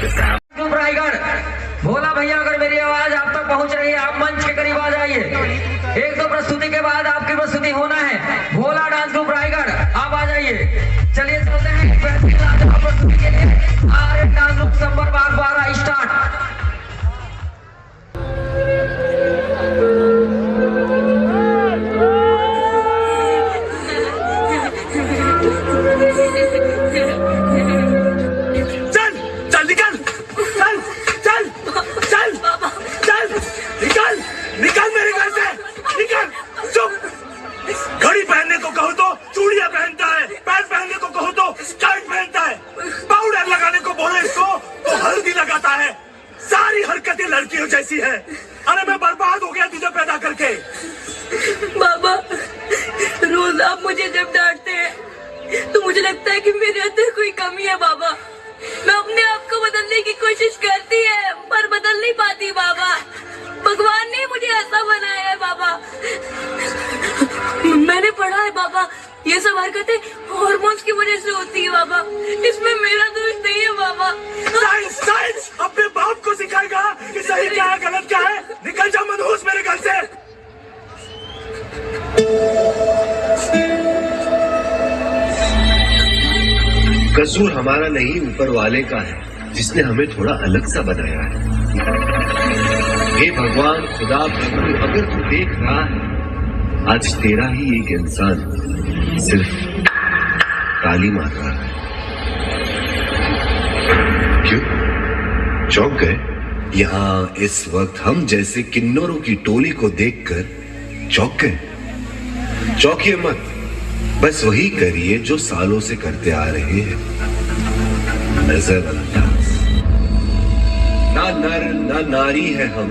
रायगढ़, भोला भैया अगर मेरी आवाज आप तक पहुंच रही है, आप मंच के करीब आ जाइए। एक दो प्रस्तुति के बाद आपकी प्रस्तुति होना है। भोला डांस ग्रुप रायगढ़, आप आ जाइए। चलिए चलते हैं प्रस्तुति के लिए। आर डांस ग्रुप संबर बाग 12 स्टार्ट। निकल मेरे घर से, निकल। चुप। घड़ी पहनने को कहो तो चूड़ियां पहनता है, पैंट पहनने को कहो तो स्कर्ट पहनता है, पाउडर लगाने को बोले इसको तो हल्दी लगाता है। सारी हरकतें लड़कियों जैसी है। अरे मैं बर्बाद हो गया तुझे पैदा करके। बाबा, रोज आप मुझे जब डांटते हैं तो मुझे लगता है कि मेरे अंदर कोई कमी है बाबा। मैं अपने आप को बदलने की कोशिश करती है पर बदल नहीं पाती बाबा। भगवान ने मुझे ऐसा बनाया है बाबा। मैंने पढ़ा है बाबा, ये सब हरकतें हार्मोन्स की वजह से होती है बाबा। इसमें मेरा दोष नहीं है बाबा। साइंस साइंस अपने बाप को सिखाएगा कि सही क्या है गलत क्या है। निकल जा मनहूस मेरे घर से। कसूर हमारा नहीं, ऊपर वाले का है, जिसने हमें थोड़ा अलग सा बनाया है। हे भगवान खुदा प्रभु, अगर तू देख रहा है, आज तेरा ही एक इंसान सिर्फ ताली मार रहा है। क्यों चौंक गए? यहाँ इस वक्त हम जैसे किन्नरों की टोली को देखकर चौंक गए? चौंकिए मत, बस वही करिए जो सालों से करते आ रहे हैं। नजरअंदाज। ना नर ना नारी है हम,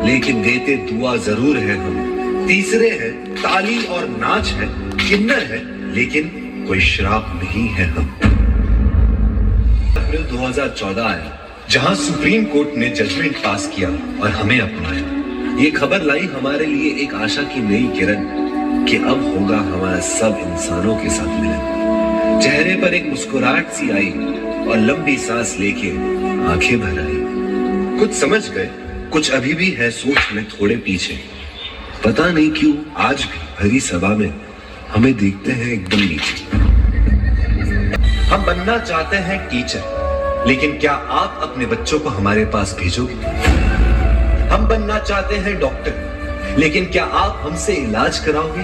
लेकिन देते दुआ जरूर है हम। तीसरे हैं, ताली और नाच है, किन्नर है, लेकिन कोई श्राप नहीं है हम। अप्रैल 2014 आया, जहां सुप्रीम कोर्ट ने जजमेंट पास किया और हमें अपनाया। ये खबर लाई हमारे लिए एक आशा की नई किरण कि अब होगा हमारा सब इंसानों के साथ मिलन। चेहरे पर एक मुस्कुराहट सी आई और लंबी सांस लेके आंखें भर आई। कुछ समझ गए, कुछ अभी भी है सोच में थोड़े पीछे। पता नहीं क्यों आज भी भरी सभा में हमें देखते हैं एकदम नीचे। हम बनना चाहते हैं टीचर, लेकिन क्या आप अपने बच्चों को हमारे पास भेजोगे? हम बनना चाहते हैं डॉक्टर, लेकिन क्या आप हमसे इलाज कराओगे?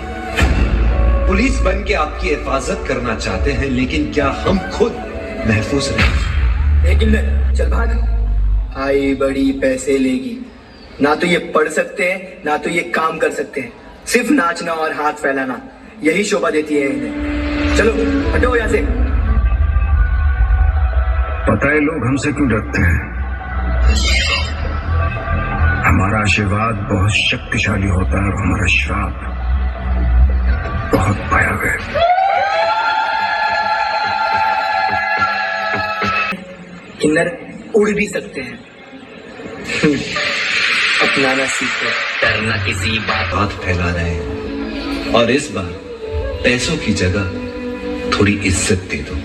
पुलिस बन के आपकी हिफाजत करना चाहते हैं, लेकिन क्या हम खुद महफूज रहें? लेकिन चल भाग। आई बड़ी पैसे लेगी। ना तो ये पढ़ सकते हैं ना तो ये काम कर सकते हैं। सिर्फ नाचना और हाथ फैलाना, यही शोभा देती है इन्हें। चलो हटो यहाँ से। पता है लोग हमसे क्यों डरते हैं? हमारा आशीर्वाद बहुत शक्तिशाली होता है और हमारा श्राप बहुत भयावह। किन्नर उड़ भी सकते हैं। अपनाना सीखो, डरना किसी बात। हाथ फैला रहे हैं और इस बार पैसों की जगह थोड़ी इज्जत दे दो।